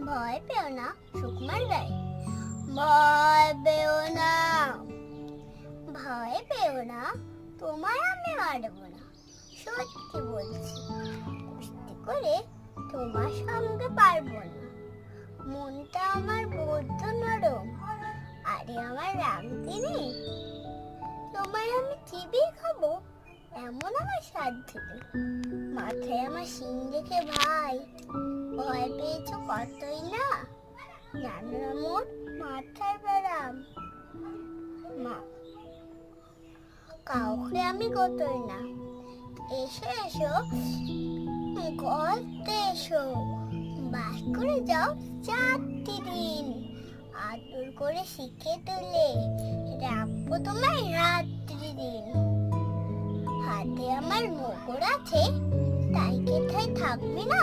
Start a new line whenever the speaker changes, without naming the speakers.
ভয় পেও না সুকুমার রায়, ভয় পেও না, ভয় পেও না, তোমায় আমি মারবো না, সত্যি বলছি। কুস্তি করে তোমার সঙ্গে পারবো না, মনটা আমার বড্ড নরম। আরে আমার রামদিনী, তোমায় আমি চিবিয়ে খাবো এমন আমার সাধ্য নেই। মাথায় আমার শিং রেখে ভাই, ভয় পেয়েছো কতই না, জানো না মোর মাথায় ব্যারাম। মা কাউকে আমি কতই না, এসো এসো গল্পে এসো, বাস করে যাও 4টি দিন, আদর করে শিখে তুলে রাখবো তোমায় রাত্রি দিন। হাতে আমার মোহর আছে, তাই কেথায় থাকবি না,